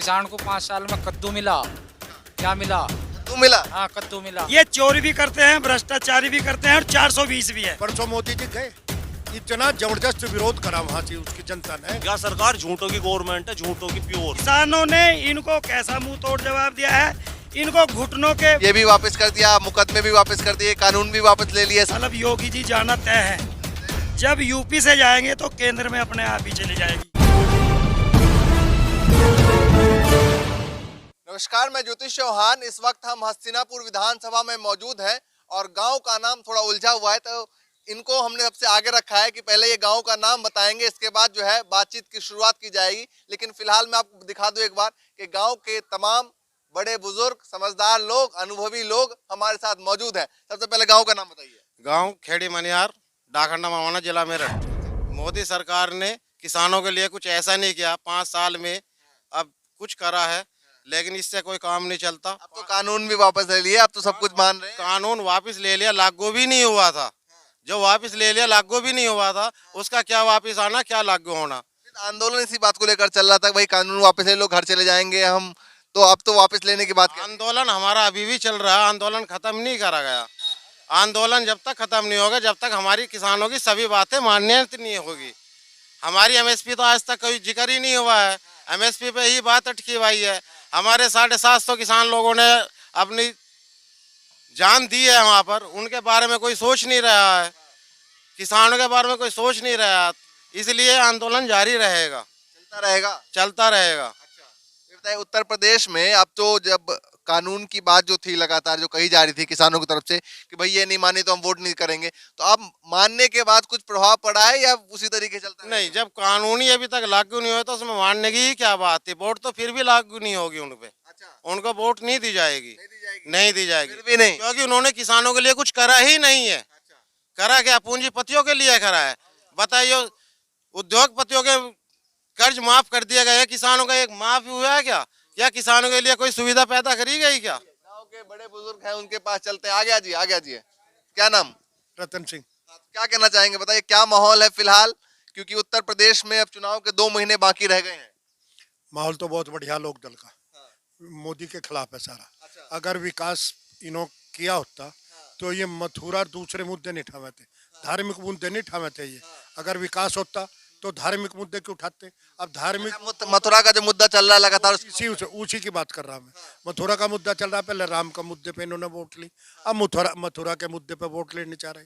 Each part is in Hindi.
किसान को 5 साल में कद्दू मिला। क्या मिला? तू मिला। हाँ, कद्दू मिला। ये चोरी भी करते हैं, भ्रष्टाचारी भी करते हैं और 420 भी है। परसों मोदी जी गए, इतना जबरदस्त विरोध करा वहाँ से उसकी जनता ने। क्या सरकार झूठों की गवर्नमेंट है, झूठों की प्योर। किसानों ने इनको कैसा मुंह तोड़ जवाब दिया है, इनको घुटनों के ये भी वापस कर दिया, मुकदमे भी वापस कर दिए, कानून भी वापस ले लिए। मतलब योगी जी जाना तय है। जब यूपी से जाएंगे तो केंद्र में अपने आप ही चली जाएगी। नमस्कार, मैं ज्योतिष चौहान। इस वक्त हम हस्तिनापुर विधानसभा में मौजूद हैं और गांव का नाम थोड़ा उलझा हुआ है, तो इनको हमने सबसे आगे रखा है कि पहले ये गांव का नाम बताएंगे, इसके बाद जो है बातचीत की शुरुआत की जाएगी। लेकिन फिलहाल मैं आपको दिखा दूं एक बार कि गांव के तमाम बड़े बुजुर्ग, समझदार लोग, अनुभवी लोग हमारे साथ मौजूद हैं। सबसे पहले गाँव का नाम बताइए। गांव खेड़ी मनियार, डाखंडा मावाना, जिला मेरठ। मोदी सरकार ने किसानों के लिए कुछ ऐसा नहीं किया 5 साल में। अब कुछ करा है लेकिन इससे कोई काम नहीं चलता। अब तो कानून भी वापस ले लिए, अब तो सब कुछ मान रहे हैं। कानून वापस ले लिया, लागू भी नहीं हुआ था। जो वापस ले लिया, लागू भी नहीं हुआ था, उसका क्या वापस आना, क्या लागू होना। आंदोलन इसी बात को लेकर चल रहा था, भाई कानून वापस ले लो, घर चले जाएंगे हम। तो अब तो वापस लेने की बात आंदोलन हमारा अभी भी चल रहा है, आंदोलन खत्म नहीं करा गया। आंदोलन जब तक खत्म नहीं होगा, जब तक हमारी किसानों की सभी बातें मान्य नहीं होगी। हमारी एमएसपी तो आज तक कोई जिक्र ही नहीं हुआ है, एमएसपी पे ही बात अटकी हुई है। हमारे 750 किसान लोगों ने अपनी जान दी है वहाँ पर, उनके बारे में कोई सोच नहीं रहा है, किसानों के बारे में कोई सोच नहीं रहा, इसलिए आंदोलन जारी रहेगा, चलता रहेगा। बताइए, उत्तर प्रदेश में अब तो जब कानून की बात जो थी लगातार जो कही जा रही थी किसानों की तरफ से कि भाई ये नहीं माने तो हम वोट नहीं करेंगे, तो अब मानने के बाद कुछ प्रभाव पड़ा है या उसी तरीके चलता है? नहीं, जब कानूनी अभी तक लागू नहीं हुआ तो उसमें मानने की ही क्या बात थी। वोट तो फिर भी लागू नहीं होगी उन पे। अच्छा, उनको वोट नहीं दी जाएगी, नहीं दी जाएगी फिर भी नहीं, क्योंकि उन्होंने किसानों के लिए कुछ करा ही नहीं है। करा क्या? पूंजीपतियों के लिए करा है। बताइए, उद्योगपतियों के कर्ज माफ कर दिया गया है, किसानों का एक माफ हुआ है क्या? या किसानों के लिए कोई सुविधा पैदा करी गई क्या? गांव के बड़े बुजुर्ग हैं, उनके पास चलते हैं। आ गया जी। क्या नाम? रतन सिंह। क्या कहना चाहेंगे, बताइए क्या माहौल है फिलहाल, क्योंकि उत्तर प्रदेश में अब चुनाव के 2 महीने बाकी रह गए हैं। माहौल तो बहुत बढ़िया लोक दल का, मोदी के खिलाफ है सारा। अगर विकास इन्हों किया होता तो ये मथुरा दूसरे मुद्दे नहीं उठावे थे, धार्मिक मुद्दे नहीं उठावे थे। ये अगर विकास होता तो धार्मिक मुद्दे क्यों उठाते? अब धार्मिक मथुरा का जो मुद्दा चल रहा है लगातार, उसी की बात कर रहा हूँ मैं। मथुरा का मुद्दा चल रहा है, पहले राम का मुद्दे पे इन्होंने वोट ली, अब मथुरा के मुद्दे पे वोट लेने चाह रहे।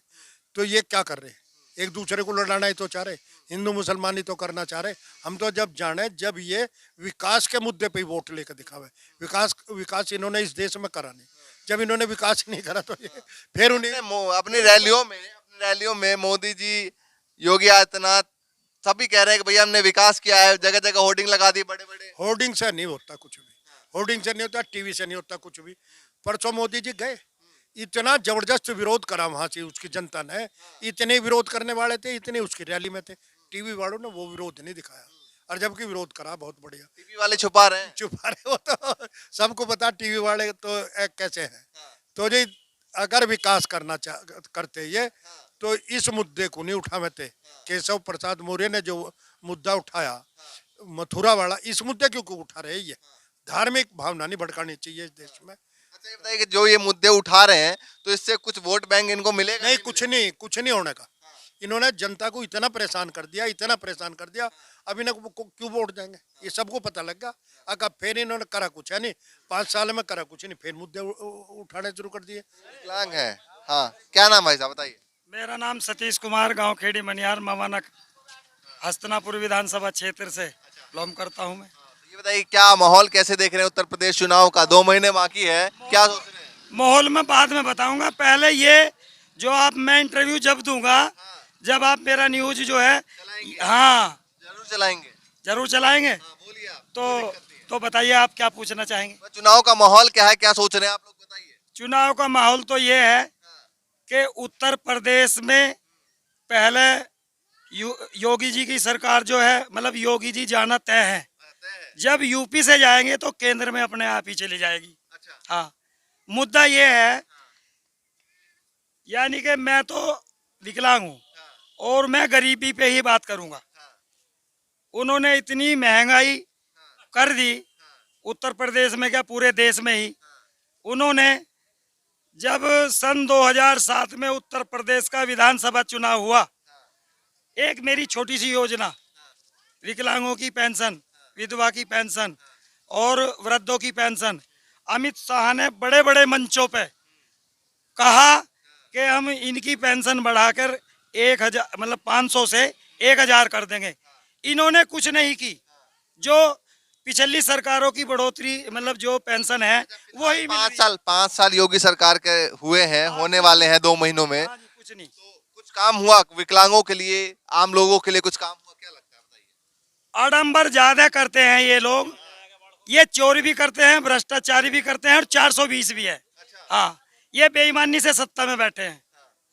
तो ये क्या कर रहे हैं? एक दूसरे को लड़ाना ही तो चाह रहे, हिंदू मुसलमान ही तो करना चाह रहे। हम तो जब जाने जब ये विकास के मुद्दे पे ही वोट लेकर दिखावे। विकास इन्होंने इस देश में करा नहीं। जब इन्होंने विकास नहीं करा तो ये फिर उन्हें अपनी रैलियों में मोदी जी, योगी आदित्यनाथ सभी कह रहे हैं कि भैया हमने विकास किया है, जगह जगह होर्डिंग लगा दी बड़े बड़े। होर्डिंग से नहीं होता कुछ भी, होर्डिंग से नहीं होता, टीवी से नहीं होता कुछ भी। परसों मोदी जी गए, इतना जबरदस्त विरोध करा वहां से उसकी जनता ने। इतने विरोध करने वाले थे, इतने उसकी रैली में थे, टीवी वालों ने वो विरोध नहीं दिखाया। और जबकि विरोध करा बहुत बढ़िया। टीवी वाले छुपा रहे हैं, वो तो सबको पता, टीवी वाले तो कैसे हैं। तो जी अगर विकास करते ये तो इस मुद्दे को नहीं उठावे थे। केशव प्रसाद मौर्य ने जो मुद्दा उठाया मथुरा वाला, इस मुद्दे क्यों उठा रहे? ये धार्मिक भावना नहीं भड़कानी चाहिए इस देश में। अच्छा, ये बताइए कि जो ये मुद्दे उठा रहे हैं तो इससे कुछ वोट बैंक इनको मिलेगा? नहीं, कुछ नहीं होने का। इन्होंने जनता को इतना परेशान कर दिया, अब इन्हें क्यों वोट देंगे? ये सबको पता लग गया। अगर फिर इन्होंने करा कुछ है नहीं, 5 साल में करा कुछ नहीं, फिर मुद्दे उठाने शुरू कर दिए। विकलांग है। हाँ, क्या नाम है साहब बताइए? मेरा नाम सतीश कुमार, गांव खेड़ी मनियार, मावाना, हस्तिनापुर विधानसभा क्षेत्र से बिलोंग करता हूं मैं। ये बताइए क्या माहौल कैसे देख रहे हैं उत्तर प्रदेश चुनाव का? 2 महीने बाकी है, क्या सोच रहे हैं? माहौल में बाद में बताऊंगा। पहले ये जो आप मैं इंटरव्यू जब दूंगा, जब आप मेरा न्यूज जो है, हाँ जरूर चलाएंगे। बोलिए आप। तो बताइए आप क्या पूछना चाहेंगे? चुनाव का माहौल क्या है, क्या सोच रहे हैं आप लोग, बताइए। चुनाव का माहौल तो ये है कि उत्तर प्रदेश में पहले योगी जी की सरकार जो है, मतलब योगी जी जाना तय है। जब यूपी से जाएंगे तो केंद्र में अपने आप ही चली जाएगी। हाँ, मुद्दा ये है, यानी कि मैं तो विकलांग हूँ और मैं गरीबी पे ही बात करूँगा। उन्होंने इतनी महंगाई कर दी उत्तर प्रदेश में क्या पूरे देश में ही, उन्होंने जब सन 2007 में उत्तर प्रदेश का विधानसभा चुनाव हुआ, एक मेरी छोटी सी योजना, विकलांगों की पेंशन, विधवा की पेंशन और वृद्धों की पेंशन, अमित शाह ने बड़े बड़े मंचों पे कहा कि हम इनकी पेंशन बढ़ाकर 1000 मतलब 500 से 1000 कर देंगे। इन्होंने कुछ नहीं की। जो पिछली सरकारों की बढ़ोतरी मतलब जो पेंशन है वही मिल रही है। 5 साल योगी सरकार के हुए हैं, होने वाले हैं 2 महीनों में। हाँ जी, कुछ नहीं। तो कुछ काम हुआ विकलांगों के लिए, आम लोगों के लिए कुछ काम हुआ, क्या लगता है बताइए? आडंबर ज्यादा करते हैं ये लोग, ये चोरी भी करते हैं, भ्रष्टाचारी भी करते हैं और 420 भी है। हाँ, ये बेईमानी से सत्ता में बैठे हैं।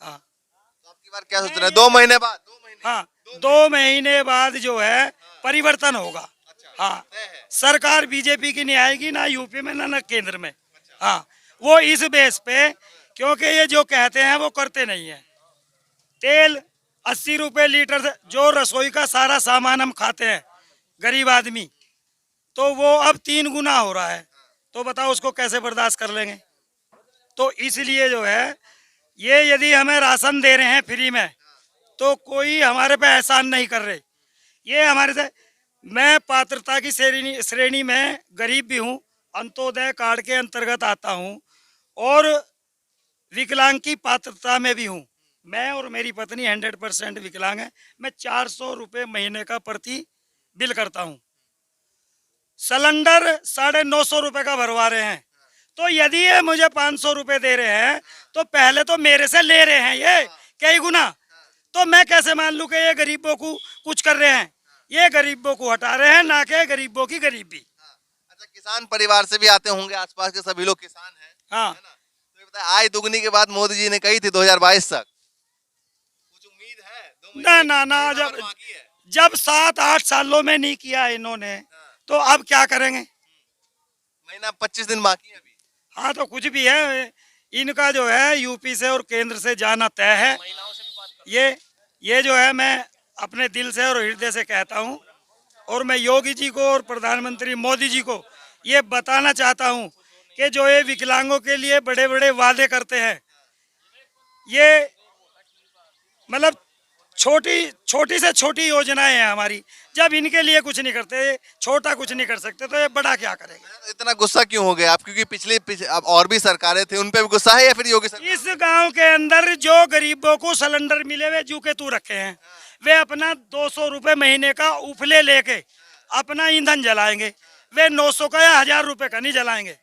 हाँ तो आपकी बार क्या सोच रहे हैं? 2 महीने बाद, 2 महीने हाँ, 2 महीने बाद जो है परिवर्तन होगा। हाँ, सरकार बीजेपी की नहीं आएगी, ना यूपी में ना केंद्र में। हाँ, वो इस बेस पे, क्योंकि ये जो कहते हैं वो करते नहीं है। तेल 80 रुपए लीटर से, जो रसोई का सारा सामान हम खाते हैं गरीब आदमी, तो वो अब 3 गुना हो रहा है। तो बताओ उसको कैसे बर्दाश्त कर लेंगे? तो इसलिए जो है ये यदि हमें राशन दे रहे हैं फ्री में, तो कोई हमारे पे एहसान नहीं कर रहे। ये हमारे से, मैं पात्रता की श्रेणी में गरीब भी हूँ, अंत्योदय कार्ड के अंतर्गत आता हूँ और विकलांग की पात्रता में भी हूँ। मैं और मेरी पत्नी 100% विकलांग है। मैं 400 रुपये महीने का प्रति बिल करता हूँ। सिलेंडर 950 रुपये का भरवा रहे हैं। तो यदि ये मुझे 500 रुपये दे रहे हैं तो पहले तो मेरे से ले रहे हैं ये कई गुना। तो मैं कैसे मान लूँ कि ये गरीबों को कुछ कर रहे हैं? ये गरीबों को हटा रहे हैं, ना कि गरीबों की गरीबी। अच्छा, किसान परिवार से भी आते होंगे, आसपास के सभी लोग किसान हैं, हाँ, है ना? तो ये बताइए, आय दुगनी के बाद मोदी जी ने कही थी 2022 तक, कुछ उम्मीद है? 2 महीने ना और बाकी है। जब 7-8 सालों में नहीं किया इन्होंने, तो अब क्या करेंगे? महीना 25 दिन बाकी है अभी। हाँ, तो कुछ भी है, इनका जो है यूपी से और केंद्र से जाना तय है। ये जो है मैं अपने दिल से और हृदय से कहता हूँ, और मैं योगी जी को और प्रधानमंत्री मोदी जी को ये बताना चाहता हूँ कि जो ये विकलांगों के लिए बड़े बड़े वादे करते हैं, ये मतलब छोटी से छोटी योजनाएं हैं हमारी। जब इनके लिए कुछ नहीं करते, छोटा कुछ नहीं कर सकते, तो ये बड़ा क्या करेंगे? इतना गुस्सा क्यों हो गया आप? क्योंकि पिछले अब और भी सरकारें थी, उन पे भी गुस्सा है या फिर योगी सरकार? इस गांव के अंदर जो गरीबों को सिलेंडर मिले हुए जू के तू रखे हैं, वे अपना 200 रुपये महीने का उफले लेके अपना ईंधन जलाएंगे। वे 900 का या 1000 रुपये का नहीं जलाएंगे।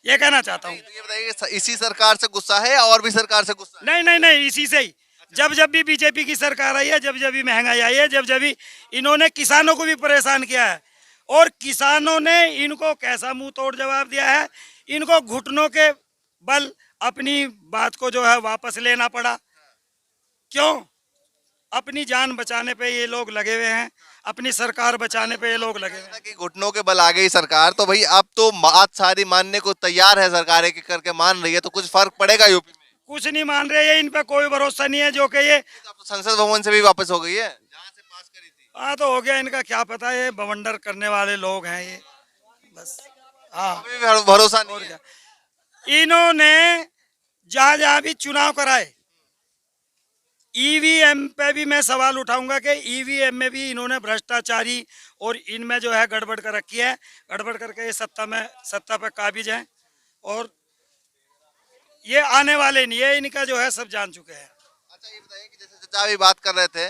ये कहना चाहता हूँ। तो ये बताइए कि इसी सरकार से गुस्सा है या और भी सरकार से गुस्सा है? नहीं, इसी से ही। जब भी बीजेपी की सरकार आई है, जब भी महंगाई आई है, जब भी इन्होंने किसानों को भी परेशान किया है, और किसानों ने इनको कैसा मुंह तोड़ जवाब दिया है। इनको घुटनों के बल अपनी बात को जो है वापस लेना पड़ा। क्यों? अपनी जान बचाने पे ये लोग लगे हुए हैं, अपनी सरकार बचाने पे ये लोग लगे हुए हैं। कि घुटनों के बल आ गई सरकार, तो भाई अब तो बात सारी मानने को तैयार है सरकार, एक करके मान रही है, तो कुछ फर्क पड़ेगा यूपी में? कुछ नहीं मान रहे, ये इन पे कोई भरोसा नहीं है। जो कि ये तो संसद भवन से भी वापस हो गई है, जहाँ से पास करी थी। हाँ, तो हो गया, इनका क्या पता, ये बवंडर करने वाले लोग हैं ये, बस। हाँ, अभी भी भरोसा नहीं है। इन्होंने जहाँ भी चुनाव कराए, ईवीएम पे भी मैं सवाल उठाऊंगा कि ईवीएम में भी इन्होंने भ्रष्टाचारी और इनमें जो है गड़बड़ कर रखी है। गड़बड़ करके ये सत्ता पे काबिज हैं, और ये आने वाले नहीं है, इनका जो है सब जान चुके हैं। अच्छा, ये बताइए कि जैसे चाचा भी बात कर रहे थे,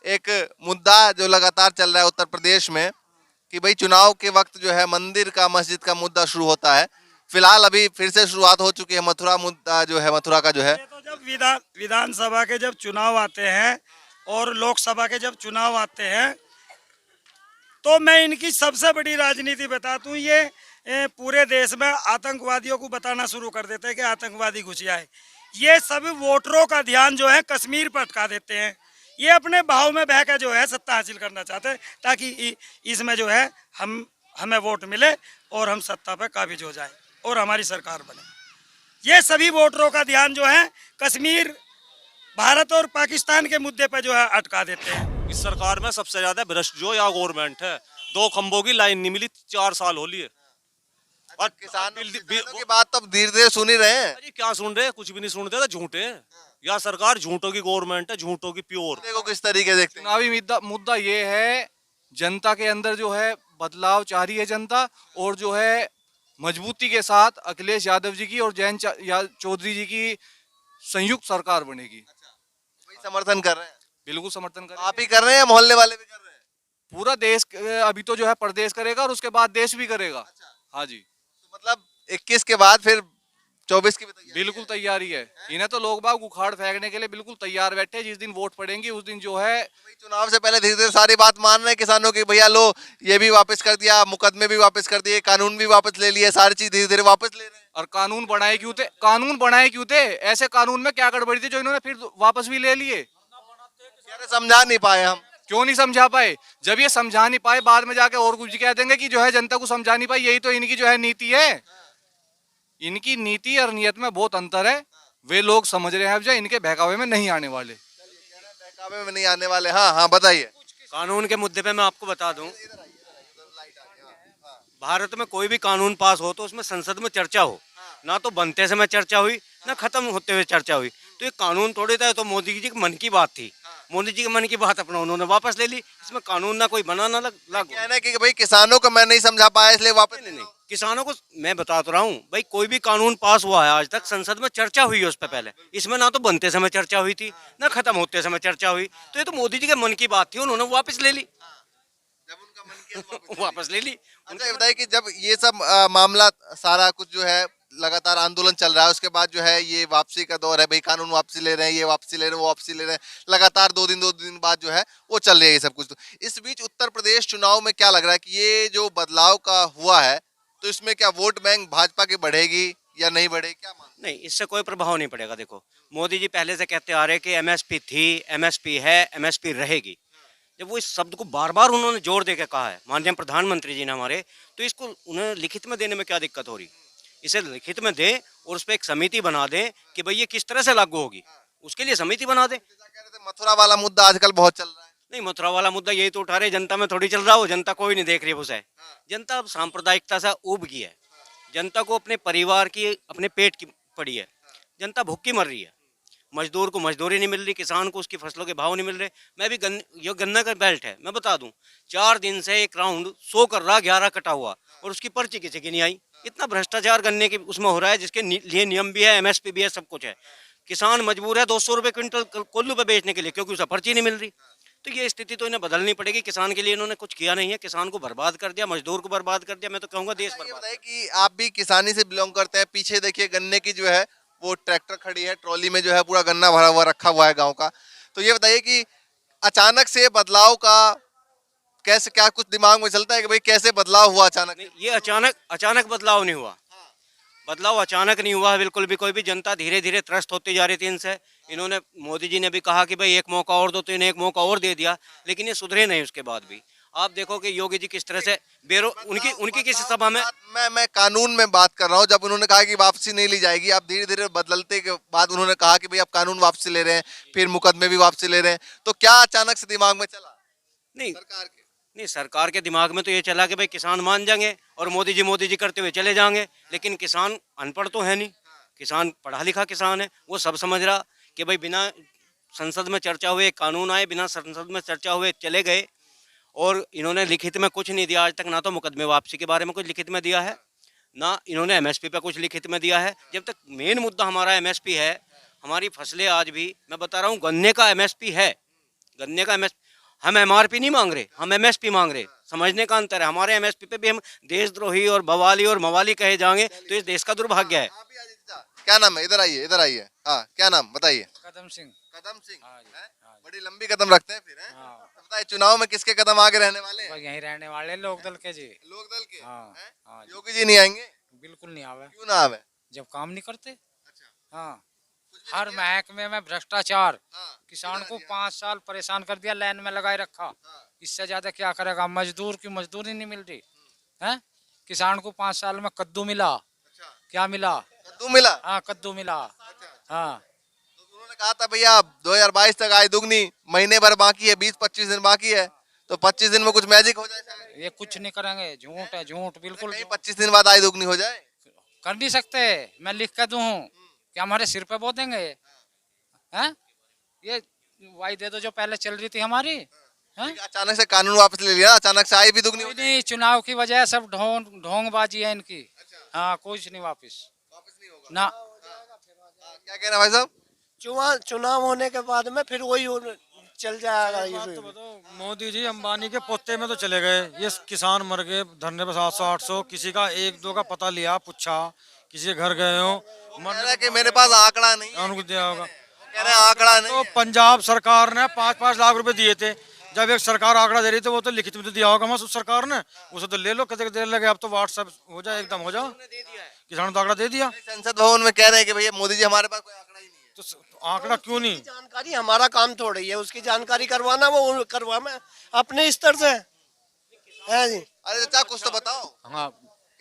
एक मुद्दा जो लगातार चल रहा है उत्तर प्रदेश में कि भाई चुनाव के वक्त जो है मंदिर का, मस्जिद का मुद्दा शुरू होता है। फिलहाल अभी फिर से शुरुआत हो चुकी है, मथुरा मुद्दा जो है, मथुरा का जो है। तो जब विधानसभा के जब चुनाव आते हैं और लोकसभा के जब चुनाव आते हैं, तो मैं इनकी सबसे बड़ी राजनीति बता दूं, ये पूरे देश में आतंकवादियों को बताना शुरू कर देते हैं कि आतंकवादी घुस आए। ये सब वोटरों का ध्यान जो है कश्मीर पर अटका देते हैं। ये अपने भाव में बह कर जो है सत्ता हासिल करना चाहते हैं, ताकि इसमें जो है हमें वोट मिले और हम सत्ता पर काबिज हो जाए और हमारी सरकार बने। ये सभी वोटरों का ध्यान जो है कश्मीर, भारत और पाकिस्तान के मुद्दे पर जो है अटका देते हैं। इस सरकार में सबसे ज्यादा भ्रष्ट जो या गवर्नमेंट है, 2 खंभों की लाइन नहीं मिली, 4 साल हो लिए। और किसानों बिल- किसानों की बात तो अब धीरे धीरे सुन ही रहे हैं। अरे क्या सुन रहे हैं, कुछ भी नहीं सुन रहे, तो झूठे हैं। या सरकार झूठों की गवर्नमेंट है, झूठों की प्योर। देखो किस तरीके देखते हैं। चुनावी मुद्दा मुद्दा ये है, जनता के अंदर जो है बदलाव चाह रही है जनता, और जो है मजबूती के साथ अखिलेश यादव जी की और चौधरी जी की संयुक्त सरकार बनेगी। वही समर्थन कर रहे हैं। बिल्कुल समर्थन करेंगे। आप ही कर रहे हैं या मोहल्ले वाले भी कर रहे हैं? पूरा देश अभी तो जो है प्रदेश करेगा और उसके बाद देश भी करेगा। हाँ जी, तो मतलब 21 के बाद फिर 24 की भी तैयारी बिल्कुल तैयारी है। इन्हें तो लोग बाग उखाड़ फेंकने के लिए बिल्कुल तैयार बैठे हैं। जिस दिन वोट पड़ेंगे उस दिन जो है भाई चुनाव से पहले धीरे धीरे सारी बात मान रहे हैं किसानों की, भैया लो ये भी वापस कर दिया, मुकदमे भी वापस कर दिए, कानून भी वापस ले लिए, सारी चीज धीरे धीरे वापस ले रहे हैं। और कानून बनाए क्यों थे? कानून बनाए क्यों थे? ऐसे कानून में क्या गड़बड़ी थी जो इन्होंने फिर वापस भी ले लिए? यार समझा नहीं पाए हम। क्यों नहीं समझा पाए? जब ये समझा नहीं पाए, बाद में जाके और कुछ कह देंगे कि जो है जनता को समझा नहीं पाई। यही तो इनकी जो है नीति है। इनकी नीति और नियत में बहुत अंतर है। वे लोग समझ रहे हैं अब, जो इनके बहकावे में नहीं आने वाले। बहकावे में नहीं आने वाले। हाँ हाँ बताइए। कानून के मुद्दे पे मैं आपको बता दूं, भारत में कोई भी कानून पास हो तो उसमें संसद में चर्चा हो। ना तो बनते समय चर्चा हुई, ना खत्म होते हुए चर्चा हुई। तो ये कानून थोड़ी था, तो मोदी जी के मन की बात थी। मोदी जी के मन की बात अपना उन्होंने वापस ले ली। इसमें कानून ना कोई बना ना लागू। कहना है कि भाई किसानों को मैं नहीं समझा पाया इसलिए वापस नहीं, किसानों को मैं बता तो रहा हूँ भाई, कोई भी कानून पास हुआ है आज तक संसद में चर्चा हुई है उस पर पहले। इसमें ना तो बनते समय चर्चा हुई थी, ना खत्म होते समय चर्चा हुई। तो ये तो मोदी जी के मन की बात थी, उन्होंने वापस ले ली। जब उनका मन किया वापस ले ली। अच्छा ये बताइए कि जब ये सब मामला सारा कुछ जो है लगातार आंदोलन चल रहा है, उसके बाद जो है ये वापसी का दौर है, भाई कानून वापसी ले रहे हैं, ये वापसी ले रहे हैं, वो वापसी ले रहे हैं, लगातार 2 दिन बाद जो है वो चल रही है ये सब कुछ। तो इस बीच उत्तर प्रदेश चुनाव में क्या लग रहा है कि ये जो बदलाव का हुआ है तो इसमें क्या वोट बैंक भाजपा की बढ़ेगी या नहीं बढ़ेगी, क्या मानते नहीं, इससे कोई प्रभाव नहीं पड़ेगा। देखो, मोदी जी पहले से कहते आ रहे कि एमएसपी थी, एमएसपी है, एमएसपी रहेगी। जब वो इस शब्द को बार बार उन्होंने जोर दे के कहा है माननीय प्रधानमंत्री जी ने हमारे, तो इसको उन्हें लिखित में देने में क्या दिक्कत हो रही? इसे लिखित में दे और उस पर एक समिति बना दे कि भाई ये किस तरह से लागू होगी, उसके लिए समिति बना दे। जैसा कह रहे थे मथुरा वाला मुद्दा आजकल बहुत चल रहा है। नहीं, मथुरा वाला मुद्दा यही तो उठा रहे, जनता में थोड़ी चल रहा हो। जनता कोई नहीं देख रही उसे। जनता अब सांप्रदायिकता से उब गई है। जनता को अपने परिवार की, अपने पेट की पड़ी है। जनता भूखी मर रही है। मजदूर को मजदूरी नहीं मिल रही, किसान को उसकी फसलों के भाव नहीं मिल रहे। मैं भी ये गन्ना का बेल्ट है, मैं बता दूं, 4 दिन से एक राउंड 100 कर रहा, 11 कटा हुआ, और उसकी पर्ची किसी की नहीं आई। इतना भ्रष्टाचार गन्ने के उसमें हो रहा है, जिसके लिए नियम भी है, एमएसपी भी है, सब कुछ है। किसान मजबूर है 200 रुपये क्विंटल कोल्लू पे बेचने के लिए, क्योंकि उसे पर्ची नहीं मिल रही। तो ये स्थिति तो इन्हें बदलनी पड़ेगी। किसान के लिए इन्होंने कुछ किया नहीं है, किसान को बर्बाद कर दिया, मजदूर को बर्बाद कर दिया। मैं तो कहूँगा देश ये बर्बाद। बताइए कि आप भी किसानी से बिलोंग करते हैं, पीछे देखिए गन्ने की जो है वो ट्रैक्टर खड़ी है, ट्रॉली में जो है पूरा गन्ना भरा हुआ रखा हुआ है गांव का। तो ये बताइए कि अचानक से बदलाव का कैसे, क्या कुछ दिमाग में चलता है कि भाई कैसे बदलाव हुआ अचानक? नहीं, ये अचानक बदलाव नहीं हुआ। बदलाव अचानक नहीं हुआ है बिल्कुल भी। कोई भी जनता धीरे धीरे त्रस्त होती जा रही थी इनसे। इन्होंने, मोदी जी ने भी कहा कि भाई एक मौका और दो, तो इन्हें एक मौका और दे दिया, लेकिन ये सुधरे नहीं। उसके बाद भी आप देखो कि योगी जी किस तरह से उनकी किसी सभा में, मैं कानून में बात कर रहा हूँ। जब उन्होंने कहा कि वापसी नहीं ली जाएगी, आप धीरे धीरे बदलते के बाद उन्होंने कहा कि भाई आप कानून वापसी ले रहे हैं, फिर मुकदमे भी वापसी ले रहे हैं, तो क्या अचानक से दिमाग में चला नहीं सरकार के? नहीं, सरकार के दिमाग में तो ये चला कि भाई किसान मान जाएंगे और मोदी जी करते हुए चले जाएंगे। लेकिन किसान अनपढ़ तो है नहीं, किसान पढ़ा लिखा किसान है। वो सब समझ रहा कि भाई बिना संसद में चर्चा हुए कानून आए, बिना संसद में चर्चा हुए चले गए। और इन्होंने लिखित में कुछ नहीं दिया आज तक। ना तो मुकदमे वापसी के बारे में कुछ लिखित में दिया है, ना इन्होंने एमएसपी पे कुछ लिखित में दिया है। जब तक मेन मुद्दा हमारा एमएसपी है, हमारी फसलें आज भी, मैं बता रहा हूँ, गन्ने का एमएसपी है, गन्ने का एमएसपी। हम एमआरपी नहीं मांग रहे, हम एमएसपी मांग रहे। समझने का अंतर है। हमारे एमएसपी पे भी हम देशद्रोही और बवाली और मवाली कहे जाएंगे तो इस देश का दुर्भाग्य है। क्या नाम है? इधर आइए, इधर आइए। हाँ, क्या नाम बताइए? कदम सिंह। कदम सिंह। हाँ जी, हैं? हाँ जी। बड़ी लंबी कदम रखते हैं फिर, हैं? हाँ। तो बताइए चुनाव में किसके कदम आगे रहने वाले हैं? वो यहीं रहने वाले लोक दल के जी। लोक दल के? हाँ, हैं? हाँ जी। योगी जी नहीं आएंगे? बिल्कुल नहीं आवे, क्यों ना आवे? जब काम नहीं करते। अच्छा। हाँ, हर महकमे में भ्रष्टाचार। हाँ, किसान को किधर 5 साल परेशान कर दिया, लाइन में लगाए रखा। हाँ। इससे ज्यादा क्या करेगा? मजदूर की मजदूरी नहीं मिल रही है। किसान को 5 साल में कद्दू मिला। अच्छा। क्या मिला? कद्दू मिला? हाँ, कद्दू मिला। अच्छा। हाँ, तो उन्होंने कहा था भैया 2022 तक आय दुगनी, महीने भर बाकी है, 20-25 दिन बाकी है, तो 25 दिन में कुछ मैजिक हो जाए शायद। ये कुछ नहीं करेंगे, झूठ है, झूठ बिल्कुल कहीं 25 दिन बाद आय दोगुनी हो जाए। कर नहीं सकते। मैं लिख कर दूं कि हमारे सिर पे बो देंगे हैं? ये वाई दे दो जो पहले चल रही थी हमारी हैं? अचानक से कानून वापस ले लिया, अचानक से आय भी दुगनी हो कोई जाए। नहीं, चुनाव की वजह सब ढोंगबाजी है इनकी। हाँ, कुछ नहीं वापस वापस नहीं होगा। ना। क्या कह रहे हैं भाई साहब? चुनाव होने के बाद में फिर वही चल जाएगा ये। मोदी जी अंबानी के पोते में तो चले गए, ये किसान मर गए धरने पे 700-800, किसी का 1-2 का पता लिया, पूछा, किसी के घर गए हो, कह रहे हैं कि मेरे पास आंकड़ा नहीं है। उनको दिया होगा। कह रहे हैं आंकड़ा नहीं तो है। पंजाब सरकार ने 5-5 लाख रुपए दिए थे, जब एक सरकार आंकड़ा दे रही थी वो तो लिखित में तो दिया होगा मस्त उस सरकार ने, उसे तो ले लो, कितने देर लगे, अब तो व्हाट्सएप हो जाए, एकदम हो जाओ, किसानों तो आंकड़ा दे दिया। संसद भवन में कह रहे हैं कि भैया मोदी जी हमारे पास कोई आंकड़ा ही नहीं है। तो आंकड़ा क्यों नहीं? जानकारी हमारा काम थोड़ी है, उसकी जानकारी करवाना वो करवाना अपने स्तर से है जी। अरे चाचा कुछ तो बताओ, हाँ,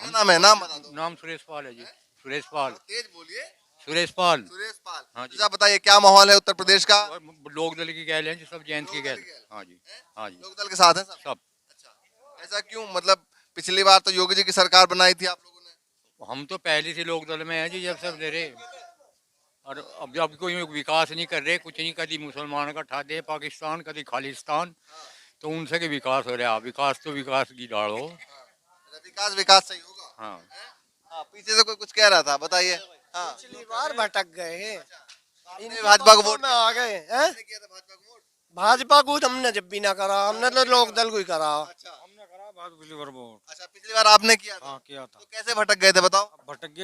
क्या नाम है, नाम बता दो। नाम सुरेश पाल है जी, सुरेश पाल, तेज बोलिए। सुरेश पाल। सुरेश पाल। हाँ जी। चाचा बताइए क्या माहौल है उत्तर प्रदेश का? और लोक दल की गैल है जी, सब जयंत की गैल। हाँ जी, हाँ जी, लोकदल के साथ है सब। सब। ऐसा क्यों, मतलब पिछली बार तो योगी जी की सरकार बनाई थी आप लोगों ने। हम तो पहले से लोक दल में हैं जी, जब सब दे रहे, और अब कोई विकास नहीं कर रहे, कुछ नहीं, कभी मुसलमान का ठा दे पाकिस्तान, कभी खालिस्तान, तो उनसे के विकास हो रहा। विकास तो विकास की डाल हो। विकास विकास सही होगा। हाँ, हाँ, पीछे से कोई कुछ कह रहा था, बताइए। हाँ, पिछली बार भटक गए हैं, आपने भाजपा को वोट में आ गए हैं। किसने किया था भाजपा को वोट? भाजपा को हमने जब भी ना करा, हमने तो लोक दल को ही करा। हमने करा बात पिछली बार वोट। अच्छा, पिछली बार आपने किया था। हाँ किया था। तो कैसे भटक गए थे बताओ। भटक गए,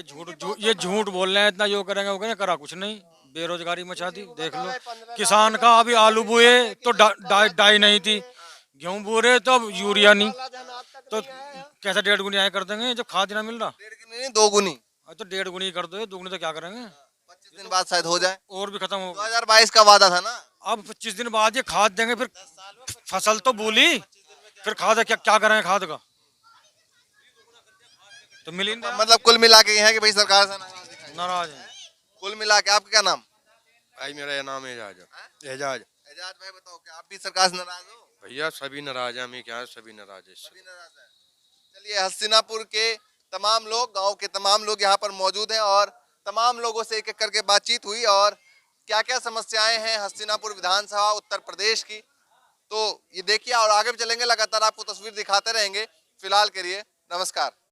ये झूठ बोल रहे हैं, इतना जो करेंगे वो करेंगे, करा कुछ नहीं, बेरोजगारी मचा दी, देख लो। किसान का अभी आलू बोए तो डाई नहीं थी, गेहूं बो रहे तो अब यूरिया नहीं, तो कैसे 1.5 गुनी आए कर देंगे जब खाद ना मिल रहा? 1.5 गुनी नहीं, 2 गुनी। तो 1.5 गुनी कर दो, 2 गुनी तो क्या करेंगे? 25 दिन बाद शायद हो जाए। और भी खत्म हो। 2022 का वादा था ना। अब 25 दिन बाद ये खाद देंगे, फिर फसल तो बोली, फिर खाद क्या क्या करेंगे खाद का? तो मिल ही नहीं रहा। मतलब कुल मिला के ये है कि भाई सरकार से नाराज दिखाई। नाराज है। कुल मिला के आपका क्या नाम? भाई मेरा नाम एजाज है। एजाज। एजाज भाई बताओ, क्या आप भी सरकार से नाराज हो? भैया सभी नाराज हैं, हमें क्या है, सभी नाराज है। सभी नाराज हैं। चलिए, हस्तिनापुर के तमाम लोग, गांव के तमाम लोग यहाँ पर मौजूद हैं और तमाम लोगों से एक एक करके बातचीत हुई और क्या क्या समस्याएं हैं हस्तिनापुर विधानसभा उत्तर प्रदेश की, तो ये देखिए और आगे भी चलेंगे, लगातार आपको तस्वीर दिखाते रहेंगे। फिलहाल के लिए नमस्कार।